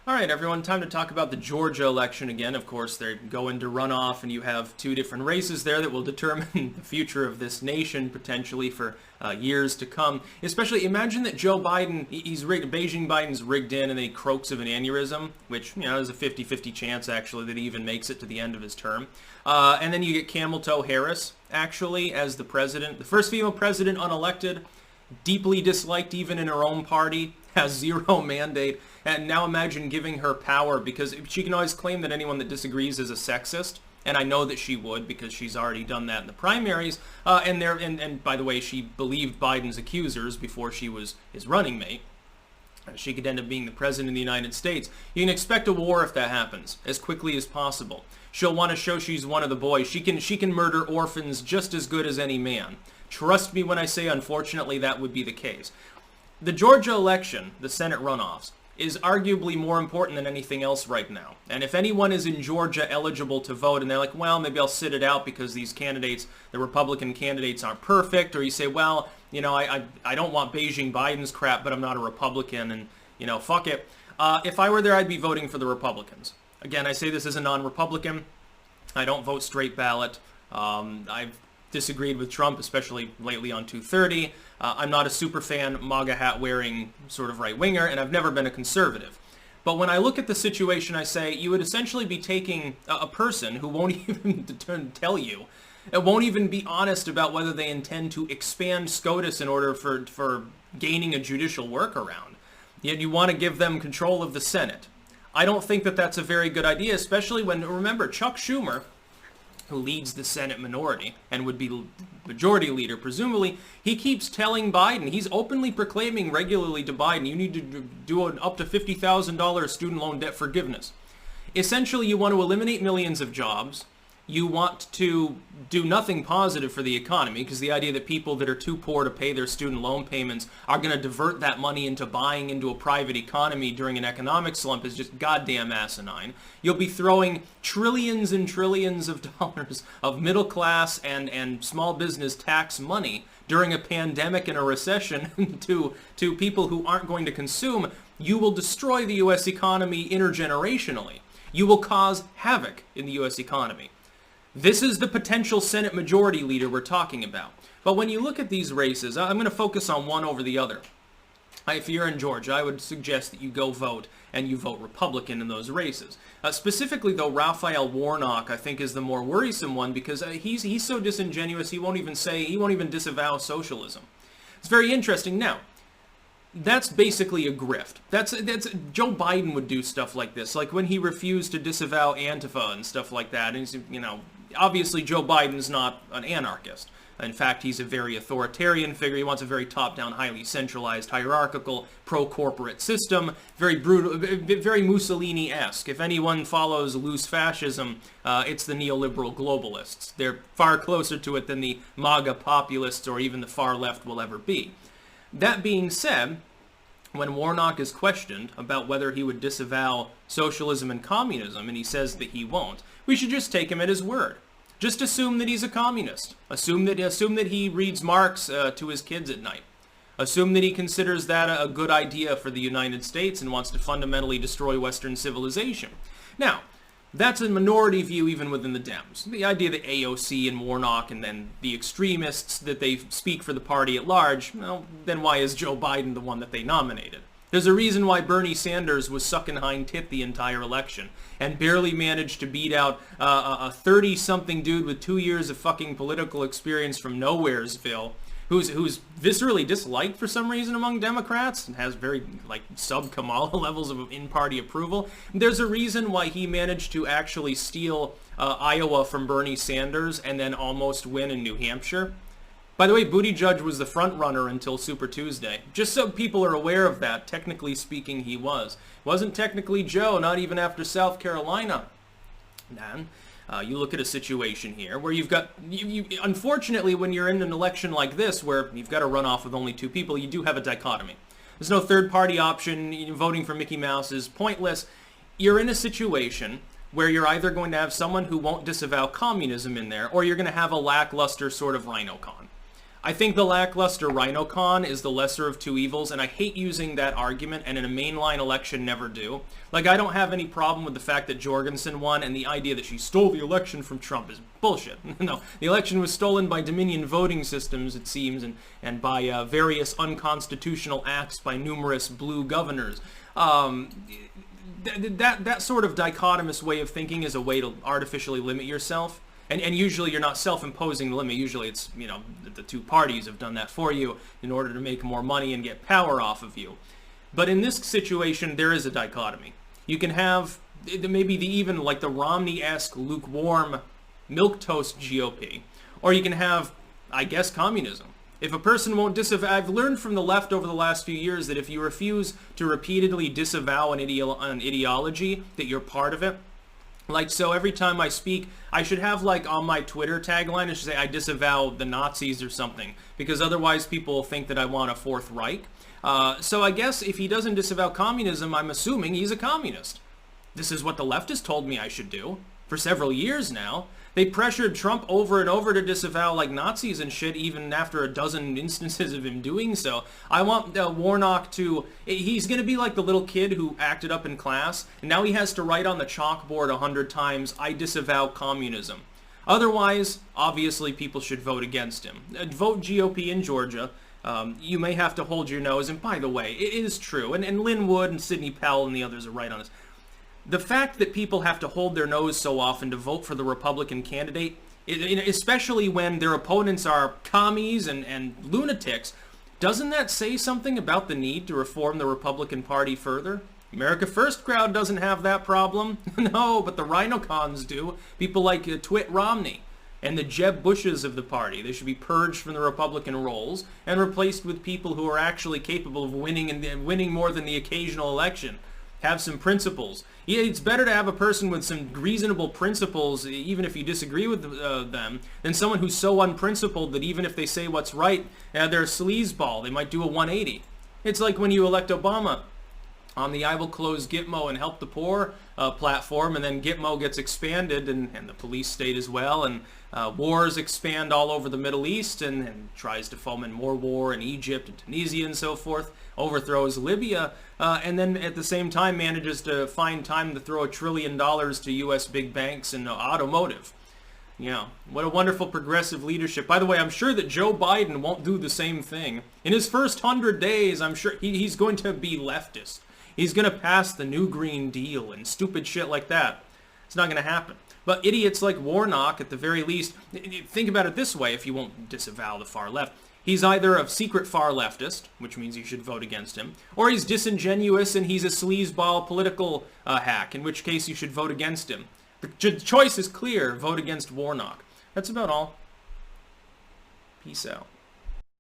All right, everyone, time to talk about the Georgia election again. Of course, they go into runoff, and you have two different races there that will determine the future of this nation potentially for years to come. Especially, imagine that Joe Biden, he's rigged, Beijing Biden's rigged in, and then he croaks of an aneurysm, which, there's a 50-50 chance, actually, that he even makes it to the end of his term. And then you get Camel Toe Harris, actually, as the president, the first female president unelected, deeply disliked even in her own party, has zero mandate, and now imagine giving her power, because she can always claim that anyone that disagrees is a sexist, and I know that she would because she's already done that in the primaries, and by the way, she believed Biden's accusers before she was his running mate. She could end up being the president of the United States. You can expect a war if that happens, as quickly as possible. She'll want to show she's one of the boys. She can murder orphans just as good as any man. Trust me when I say, unfortunately, that would be the case. The Georgia election, the Senate runoffs, is arguably more important than anything else right now. And if anyone is in Georgia eligible to vote and they're like, well, maybe I'll sit it out because these candidates, the Republican candidates, aren't perfect, or you say, well, I don't want Beijing Biden's crap, but I'm not a Republican, and, fuck it. If I were there, I'd be voting for the Republicans. Again, I say this as a non-Republican. I don't vote straight ballot. I've disagreed with Trump, especially lately on 230. I'm not a super fan, MAGA hat wearing sort of right-winger, and I've never been a conservative. But when I look at the situation, I say you would essentially be taking a person who won't even tell you, and won't even be honest about whether they intend to expand SCOTUS in order for gaining a judicial workaround. Yet you want to give them control of the Senate. I don't think that that's a very good idea, especially when, remember, Chuck Schumer, who leads the Senate minority and would be majority leader, presumably, he keeps telling Biden, he's openly proclaiming regularly to Biden, you need to do an up to $50,000 student loan debt forgiveness. Essentially, you want to eliminate millions of jobs. You want to do nothing positive for the economy, because the idea that people that are too poor to pay their student loan payments are going to divert that money into buying into a private economy during an economic slump is just goddamn asinine. You'll be throwing trillions and trillions of dollars of middle class and small business tax money during a pandemic and a recession to people who aren't going to consume. You will destroy the U.S. economy intergenerationally. You will cause havoc in the U.S. economy. This is the potential Senate majority leader we're talking about. But when you look at these races, I'm going to focus on one over the other. If you're in Georgia, I would suggest that you go vote, and you vote Republican in those races. Specifically, though, Raphael Warnock, I think, is the more worrisome one, because he's so disingenuous, he won't even disavow socialism. It's very interesting. Now, that's basically a grift. That's Joe Biden would do stuff like this, like when he refused to disavow Antifa and stuff like that. And he's, obviously Joe Biden's not an anarchist. In fact, he's a very authoritarian figure. He wants a very top-down, highly centralized, hierarchical, pro-corporate system. Very brutal, very Mussolini-esque. If anyone follows loose fascism, it's the neoliberal globalists. They're far closer to it than the MAGA populists or even the far left will ever be. That being said, when Warnock is questioned about whether he would disavow socialism and communism, and he says that he won't, we should just take him at his word. Just assume that he's a communist. Assume that he reads Marx to his kids at night. Assume that he considers that a good idea for the United States and wants to fundamentally destroy Western civilization. Now, that's a minority view even within the Dems. The idea that AOC and Warnock and then the extremists, that they speak for the party at large, well, then why is Joe Biden the one that they nominated? There's a reason why Bernie Sanders was sucking hind tit the entire election and barely managed to beat out a 30-something dude with 2 years of fucking political experience from Nowheresville, who's viscerally disliked for some reason among Democrats and has very, sub-Kamala levels of in-party approval. There's a reason why he managed to actually steal Iowa from Bernie Sanders and then almost win in New Hampshire. By the way, Buttigieg was the front runner until Super Tuesday. Just so people are aware of that, technically speaking, he was. Wasn't technically Joe, not even after South Carolina. Man. You look at a situation here where you've got, unfortunately, when you're in an election like this, where you've got a runoff with only two people, you do have a dichotomy. There's no third-party option. Voting for Mickey Mouse is pointless. You're in a situation where you're either going to have someone who won't disavow communism in there, or you're going to have a lackluster sort of rhino con. I think the lackluster RhinoCon is the lesser of two evils, and I hate using that argument, and in a mainline election never do. Like, I don't have any problem with the fact that Jorgensen won, and the idea that she stole the election from Trump is bullshit. No, the election was stolen by Dominion voting systems, it seems, and by various unconstitutional acts by numerous blue governors. That sort of dichotomous way of thinking is a way to artificially limit yourself. And usually you're not self-imposing the limit. Usually it's, the two parties have done that for you in order to make more money and get power off of you. But in this situation, there is a dichotomy. You can have maybe even like the Romney-esque lukewarm milquetoast GOP. Or you can have, I guess, communism. If a person won't disavow, I've learned from the left over the last few years that if you refuse to repeatedly disavow an ideology, that you're part of it. Like, so every time I speak, I should have, like, on my Twitter tagline, I should say, I disavow the Nazis or something, because otherwise people will think that I want a Fourth Reich. So I guess if he doesn't disavow communism, I'm assuming he's a communist. This is what the left has told me I should do for several years now. They pressured Trump over and over to disavow, like, Nazis and shit, even after a dozen instances of him doing so. I want Warnock to... He's going to be like the little kid who acted up in class, and now he has to write on the chalkboard 100 times, I disavow communism. Otherwise, obviously, people should vote against him. Vote GOP in Georgia. You may have to hold your nose, and by the way, it is true, and Lynn Wood and Sidney Powell and the others are right on this. The fact that people have to hold their nose so often to vote for the Republican candidate, especially when their opponents are commies and lunatics, doesn't that say something about the need to reform the Republican Party further? America First crowd doesn't have that problem. No, but the rhinocons do. People like Twit Romney and the Jeb Bushes of the party. They should be purged from the Republican rolls and replaced with people who are actually capable of winning and winning more than the occasional election. Have some principles. Yeah, it's better to have a person with some reasonable principles, even if you disagree with them, than someone who's so unprincipled that even if they say what's right, they're a sleazeball. They might do a 180. It's like when you elect Obama on the I Will Close Gitmo and Help the Poor platform, and then Gitmo gets expanded, and the police state as well, and wars expand all over the Middle East, and tries to foment more war in Egypt and Tunisia and so forth, overthrows Libya, and then at the same time manages to find time to throw $1 trillion to U.S. big banks and automotive. Yeah, what a wonderful progressive leadership. By the way, I'm sure that Joe Biden won't do the same thing. In his first 100 days, I'm sure he's going to be leftist. He's going to pass the New Green Deal and stupid shit like that. It's not going to happen. But idiots like Warnock, at the very least, think about it this way if you won't disavow the far left. He's either a secret far leftist, which means you should vote against him, or he's disingenuous and he's a sleazeball political hack, in which case you should vote against him. The choice is clear. Vote against Warnock. That's about all. Peace out.